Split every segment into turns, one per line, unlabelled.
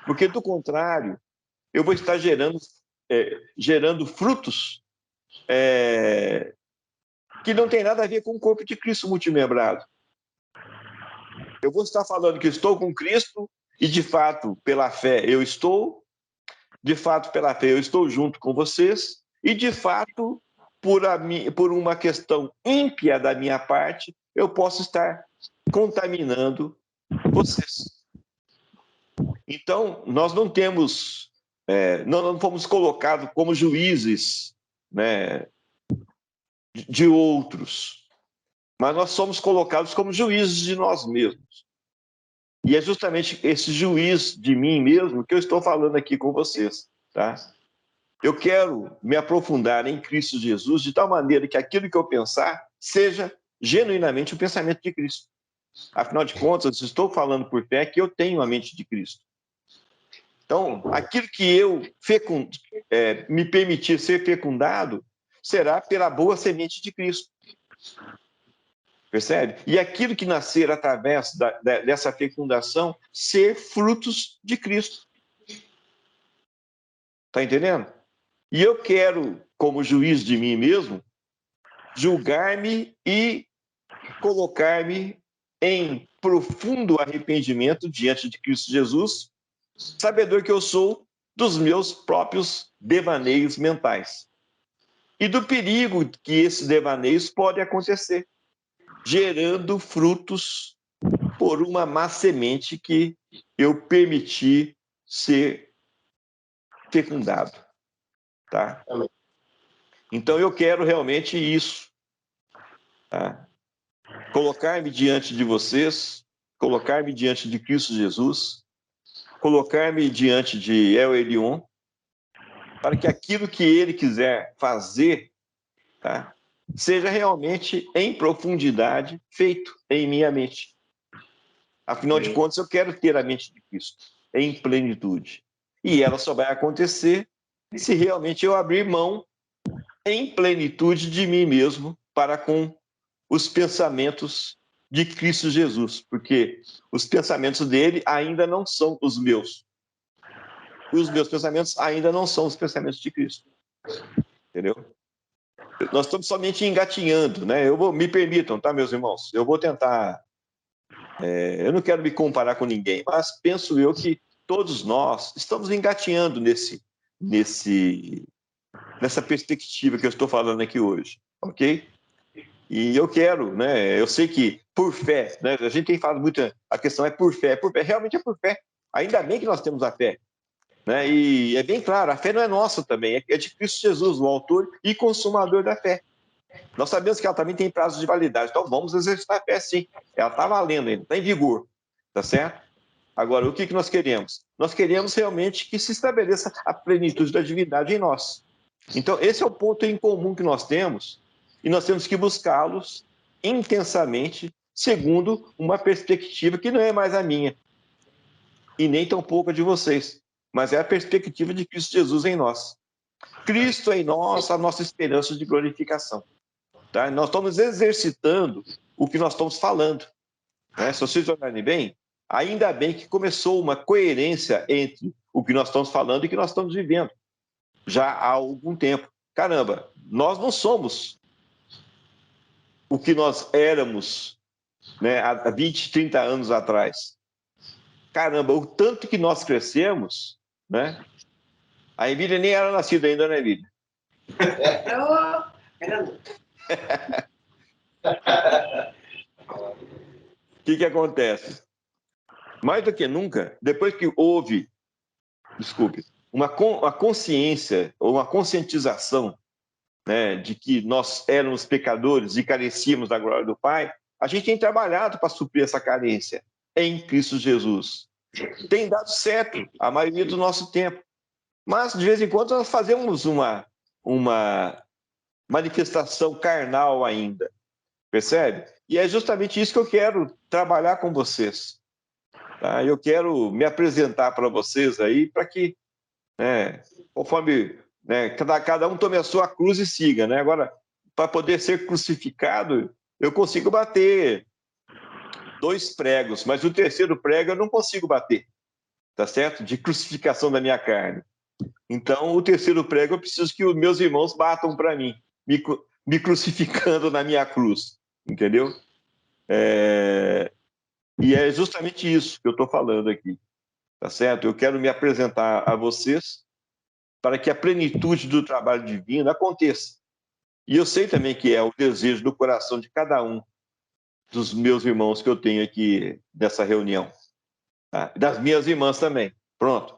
Porque, do contrário, eu vou estar gerando frutos que não tem nada a ver com o corpo de Cristo multimembrado. Eu vou estar falando que estou com Cristo e, de fato, pela fé eu estou, de fato, pela fé eu estou junto com vocês e, de fato, por uma questão ímpia da minha parte, eu posso estar contaminando vocês. Então, nós não temos, não fomos colocados como juízes, né, de outros, mas nós somos colocados como juízes de nós mesmos. E é justamente esse juiz de mim mesmo que eu estou falando aqui com vocês, tá? Eu quero me aprofundar em Cristo Jesus de tal maneira que aquilo que eu pensar seja genuinamente o pensamento de Cristo. Afinal de contas, eu estou falando por fé que eu tenho a mente de Cristo. Então, aquilo que eu me permitir ser fecundado será pela boa semente de Cristo. Percebe? E aquilo que nascer através dessa fecundação, ser frutos de Cristo. Está entendendo? E eu quero, como juiz de mim mesmo, julgar-me e colocar-me em profundo arrependimento diante de Cristo Jesus, sabedor que eu sou dos meus próprios devaneios mentais. E do perigo que esses devaneios podem acontecer, gerando frutos por uma má semente que eu permiti ser fecundado. Tá? Então eu quero realmente isso. Tá? Colocar-me diante de vocês, colocar-me diante de Cristo Jesus, colocar-me diante de El Elyon, para que aquilo que ele quiser fazer, tá, seja realmente em profundidade feito em minha mente. Afinal de contas, eu quero ter a mente de Cristo em plenitude. E ela só vai acontecer se realmente eu abrir mão em plenitude de mim mesmo para com os pensamentos de Cristo Jesus, porque os pensamentos dele ainda não são os meus. E os meus pensamentos ainda não são os pensamentos de Cristo. Entendeu? Nós estamos somente engatinhando, né? Me permitam, tá, meus irmãos? Eu vou tentar... eu não quero me comparar com ninguém, mas penso eu que todos nós estamos engatinhando nessa perspectiva que eu estou falando aqui hoje, ok? E eu quero, né? Eu sei que por fé, né? A gente tem falado muito, a questão é por fé, realmente é por fé. Ainda bem que nós temos a fé, né? E é bem claro, a fé não é nossa também, é de Cristo Jesus, o autor e consumador da fé. Nós sabemos que ela também tem prazo de validade, então vamos exercitar a fé sim. Ela está valendo ainda, está em vigor, tá certo? Agora, o que nós queremos? Nós queremos realmente que se estabeleça a plenitude da divindade em nós. Então, esse é o ponto em comum que nós temos, e nós temos que buscá-los intensamente, segundo uma perspectiva que não é mais a minha, e nem tampouco a de vocês, mas é a perspectiva de Cristo Jesus em nós. Cristo em nós, a nossa esperança de glorificação. Tá? Nós estamos exercitando o que nós estamos falando. Né? Se vocês olharem bem, ainda bem que começou uma coerência entre o que nós estamos falando e o que nós estamos vivendo já há algum tempo. Caramba, nós não somos o que nós éramos, né, há 20, 30 anos atrás. Caramba, o tanto que nós crescemos, né? A Emília nem era nascida ainda, né, Emília? O que acontece? Mais do que nunca, depois que houve, uma consciência ou uma conscientização, né, de que nós éramos pecadores e carecíamos da glória do Pai, a gente tem trabalhado para suprir essa carência em Cristo Jesus. Tem dado certo a maioria do nosso tempo. Mas, de vez em quando, nós fazemos uma manifestação carnal ainda. Percebe? E é justamente isso que eu quero trabalhar com vocês. Tá? Eu quero me apresentar para vocês aí, para que, né, conforme, né, cada um tome a sua cruz e siga. Né? Agora, para poder ser crucificado, eu consigo bater 2 pregos, mas o terceiro prego eu não consigo bater. tá certo? De crucificação da minha carne. Então, o terceiro prego, eu preciso que os meus irmãos batam para mim, me crucificando na minha cruz, entendeu? E é justamente isso que eu estou falando aqui, tá certo? Eu quero me apresentar a vocês para que a plenitude do trabalho divino aconteça. E eu sei também que é o desejo do coração de cada um dos meus irmãos que eu tenho aqui nessa reunião. Tá? Das minhas irmãs também. Pronto.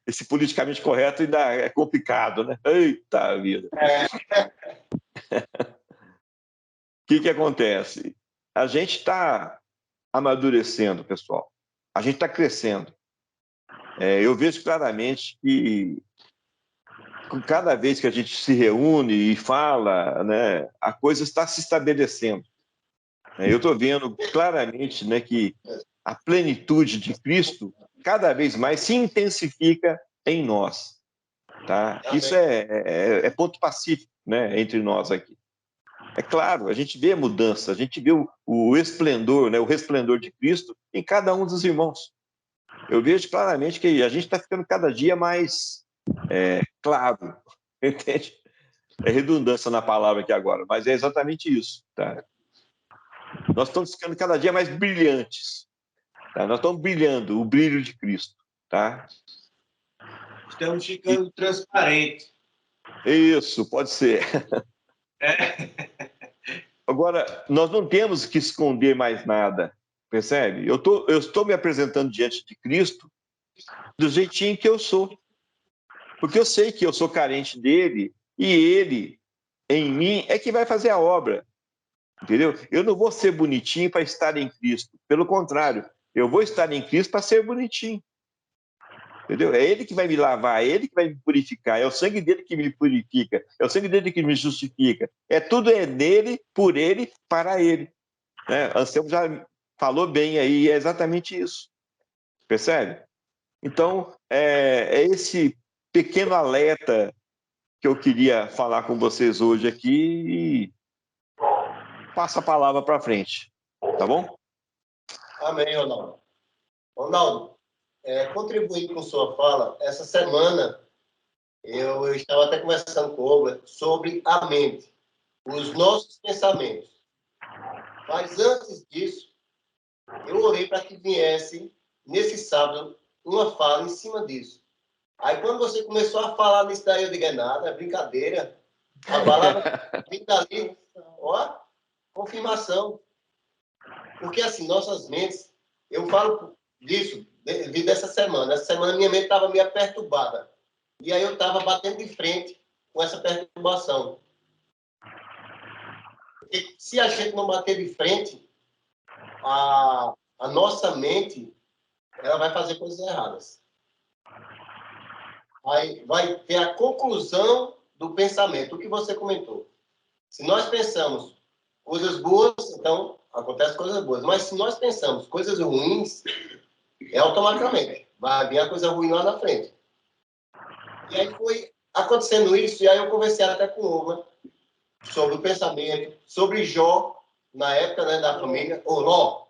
Esse politicamente correto ainda é complicado, né? Eita vida. O que acontece? A gente está amadurecendo, pessoal. A gente está crescendo. Eu vejo claramente que com cada vez que a gente se reúne e fala, né, a coisa está se estabelecendo. Eu estou vendo claramente, né, que a plenitude de Cristo cada vez mais se intensifica em nós. Tá? Isso é ponto pacífico, né, entre nós aqui. É claro, a gente vê a mudança, a gente vê o esplendor, né, o resplendor de Cristo em cada um dos irmãos. Eu vejo claramente que a gente está ficando cada dia mais claro, entende? É redundância na palavra aqui agora, mas é exatamente isso. Tá? Nós estamos ficando cada dia mais brilhantes. Tá? Nós estamos brilhando, o brilho de Cristo. Tá?
Estamos ficando transparentes.
Isso, pode ser.
É.
Agora, nós não temos que esconder mais nada, percebe? Eu estou me apresentando diante de Cristo do jeitinho que eu sou. Porque eu sei que eu sou carente dele e ele, em mim, é que vai fazer a obra. Entendeu? Eu não vou ser bonitinho para estar em Cristo. Pelo contrário, eu vou estar em Cristo para ser bonitinho. Entendeu? É ele que vai me lavar, é ele que vai me purificar, é o sangue dele que me purifica, é o sangue dele que me justifica. Tudo é nele, por ele, para ele. Né? Anselmo já falou bem aí, é exatamente isso. Percebe? Então, é esse pequeno alerta que eu queria falar com vocês hoje aqui e passa a palavra para frente. Tá bom?
Amém, Ronaldo. Ronaldo, contribuindo com sua fala, essa semana eu estava até conversando com o Ogla sobre a mente, os nossos pensamentos. Mas antes disso, eu orei para que viesse, nesse sábado, uma fala em cima disso. Aí, quando você começou a falar nisso daí, eu digo, é nada, é brincadeira. A palavra vem dali, ó, confirmação. Porque, assim, nossas mentes, eu falo disso, devido a essa semana. Essa semana minha mente estava meio perturbada. E aí eu estava batendo de frente com essa perturbação. Porque se a gente não bater de frente, a nossa mente, ela vai fazer coisas erradas. Aí vai ter a conclusão do pensamento, o que você comentou. Se nós pensamos coisas boas, então acontecem coisas boas. Mas se nós pensamos coisas ruins, automaticamente vai vir a coisa ruim lá na frente. E aí foi acontecendo isso, e aí eu conversei até com o Ogla sobre o pensamento, sobre Jó, na época, né, da família, ou Ló,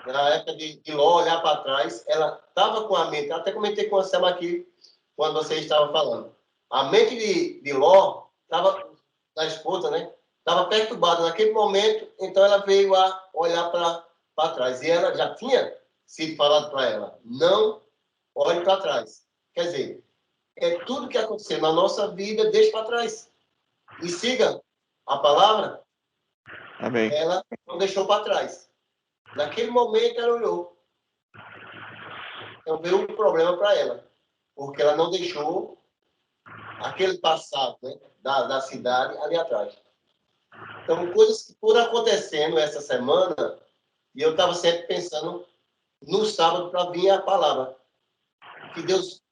na época de Ló olhar para trás, ela estava com a mente, eu até comentei com a Selma aqui, quando você estava falando. A mente de Ló estava, da esposa, né, estava perturbada naquele momento, então ela veio a olhar para trás. E ela já tinha sido falado para ela, não olhe para trás. Quer dizer, tudo que acontecer na nossa vida, deixe para trás. E siga a palavra.
Amém.
Ela não deixou para trás. Naquele momento, ela olhou. Então, veio um problema para ela. Porque ela não deixou aquele passado, né, da cidade ali atrás. Então, coisas que foram acontecendo essa semana, e eu estava sempre pensando no sábado para vir a palavra. Que Deus,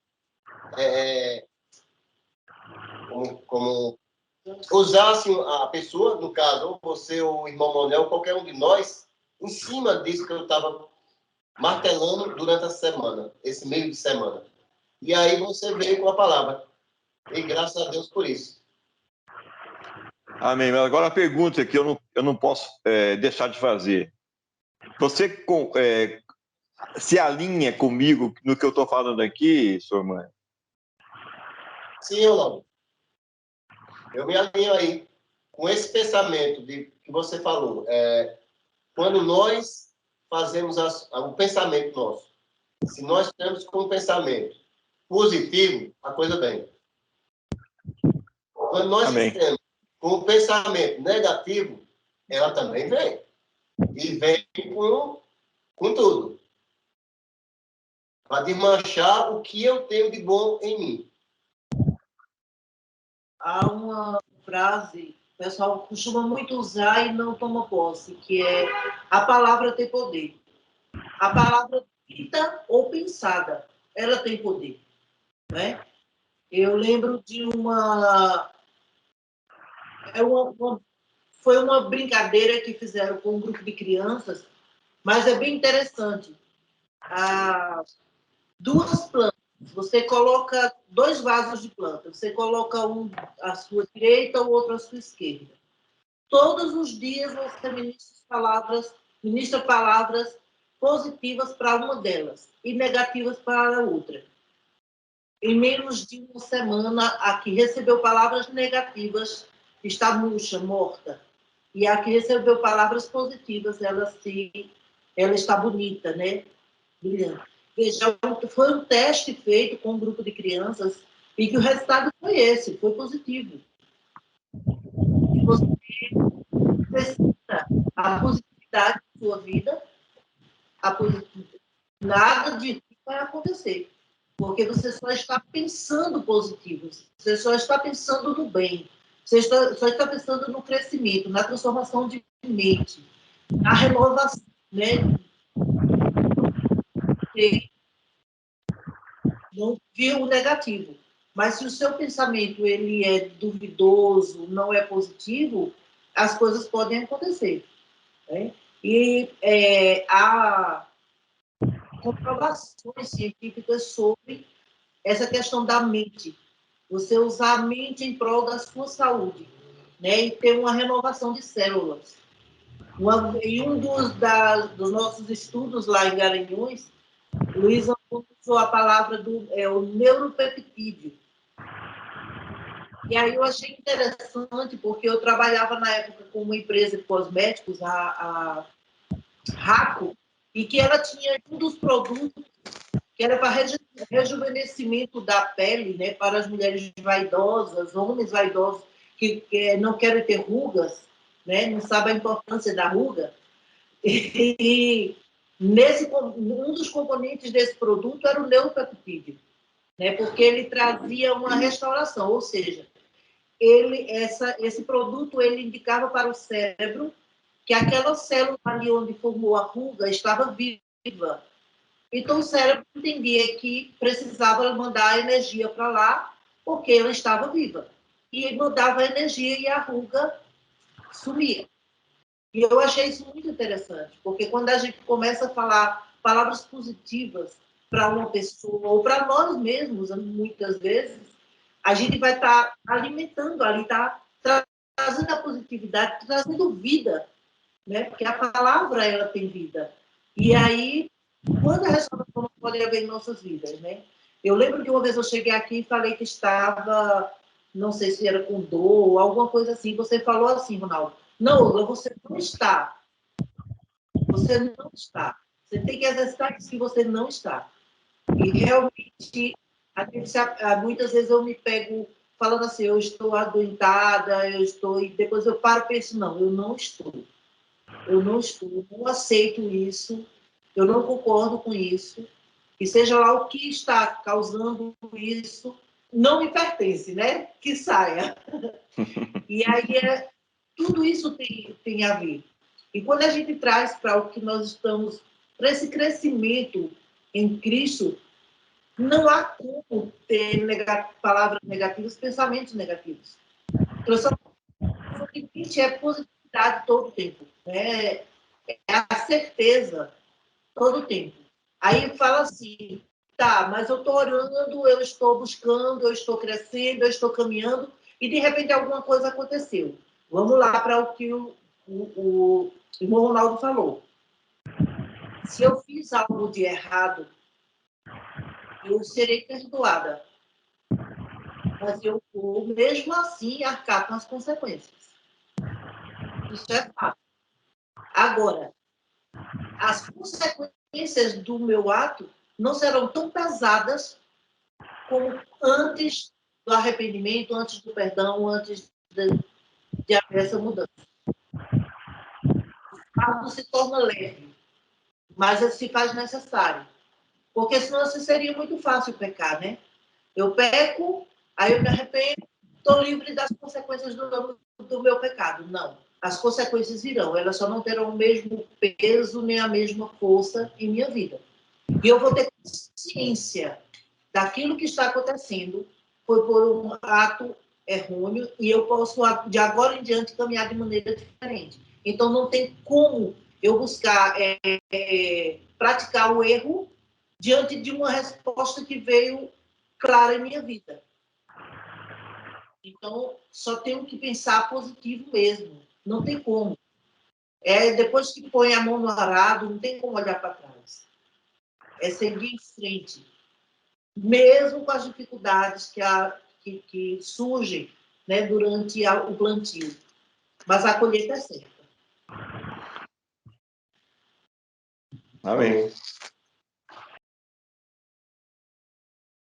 como usasse a pessoa, no caso, ou você, ou o irmão Manuel, qualquer um de nós, em cima disso que eu estava martelando durante a semana, esse meio de semana. E aí você veio com a palavra. E graças a Deus por isso.
Amém. Mas agora a pergunta que eu não posso deixar de fazer. Você se alinha comigo no que eu estou falando aqui, senhor Mãe?
Sim ou não? Eu me alinho aí com esse pensamento que você falou. Quando nós fazemos o pensamento nosso, se nós temos com um pensamento positivo, a coisa vem. Quando nós
Amém.
temos com um pensamento negativo, ela também vem. E vem com tudo. Para desmanchar o que eu tenho de bom em mim.
Há uma frase que o pessoal costuma muito usar e não toma posse, que é: a palavra tem poder. A palavra dita ou pensada, ela tem poder, né? Eu lembro de foi uma brincadeira que fizeram com um grupo de crianças, mas é bem interessante. Duas plantas, você coloca 2 vasos de planta, você coloca um à sua direita, o outro à sua esquerda. Todos os dias você ministra palavras positivas para uma delas e negativas para a outra. Em menos de uma semana, a que recebeu palavras negativas está murcha, morta. E a que recebeu palavras positivas, ela está bonita, né? Brilhante. Veja, foi um teste feito com um grupo de crianças e que o resultado foi esse, foi positivo. E você precisa a positividade da sua vida, nada de vai acontecer. Porque você só está pensando positivo, você só está pensando no bem, você só está pensando no crescimento, na transformação de mente, na renovação, né? Não viu o negativo. Mas se o seu pensamento ele é duvidoso, não é positivo, as coisas podem acontecer. Né? E há comprovações científicas sobre essa questão da mente. Você usar a mente em prol da sua saúde, né? E ter uma renovação de células. Em um dos nossos estudos lá em Garanhuns, Luiz usou a palavra o neuropeptídeo. E aí eu achei interessante, porque eu trabalhava na época com uma empresa de cosméticos, a Raco, e que ela tinha um dos produtos que era para rejuvenescimento da pele, né, para as mulheres vaidosas, homens vaidosos que não querem ter rugas, né, não sabem a importância da ruga. E um dos componentes desse produto era o neuropeptídeo, né, porque ele trazia uma restauração, ou seja, esse produto ele indicava para o cérebro que aquela célula ali onde formou a ruga estava viva. Então, o cérebro entendia que precisava mandar a energia para lá, porque ela estava viva. E mandava a energia e a ruga sumia. E eu achei isso muito interessante, porque quando a gente começa a falar palavras positivas para uma pessoa, ou para nós mesmos, muitas vezes, a gente vai estar alimentando ali, está trazendo a positividade, trazendo vida, né? Porque a palavra, ela tem vida. E aí, quando a restauração pode haver em nossas vidas, né? Eu lembro que uma vez eu cheguei aqui e falei que estava, não sei se era com dor ou alguma coisa assim. Você falou assim, Ronaldo: não, Olga, você não está. Você não está. Você tem que exercitar isso que você não está. E realmente, muitas vezes eu me pego falando assim: eu estou adoentada, eu estou. E depois eu paro e penso: não, eu não estou. Eu não estou, eu não aceito isso, eu não concordo com isso, e seja lá o que está causando isso, não me pertence, né? Que saia. E aí, tudo isso tem a ver. E quando a gente traz para o que nós estamos, para esse crescimento em Cristo, não há como ter palavras negativas, pensamentos negativos. Transformação de mente é positividade todo o tempo, né? É a certeza todo o tempo. Aí fala assim: tá, mas eu estou orando, eu estou buscando, eu estou crescendo, eu estou caminhando, e de repente alguma coisa aconteceu. Vamos lá para o que o irmão Ronaldo falou. Se eu fiz algo de errado, eu serei perdoada. Mas eu vou, mesmo assim, arcar com as consequências. Isso é fato. Agora, as consequências do meu ato não serão tão pesadas como antes do arrependimento, antes do perdão, antes de haver essa mudança. O fardo se torna leve, mas se faz necessário. Porque senão seria muito fácil pecar, né? Eu peco, aí eu me arrependo, estou livre das consequências do meu pecado. Não. As consequências virão, elas só não terão o mesmo peso nem a mesma força em minha vida. E eu vou ter consciência daquilo que está acontecendo foi por um ato errôneo e eu posso, de agora em diante, caminhar de maneira diferente. Então, não tem como eu buscar praticar o erro diante de uma resposta que veio clara em minha vida. Então, só tenho que pensar positivo mesmo. Não tem como. Depois que põe a mão no arado, não tem como olhar para trás. É seguir em frente. Mesmo com as dificuldades que surgem, né, durante o plantio. Mas a colheita é certa.
Amém.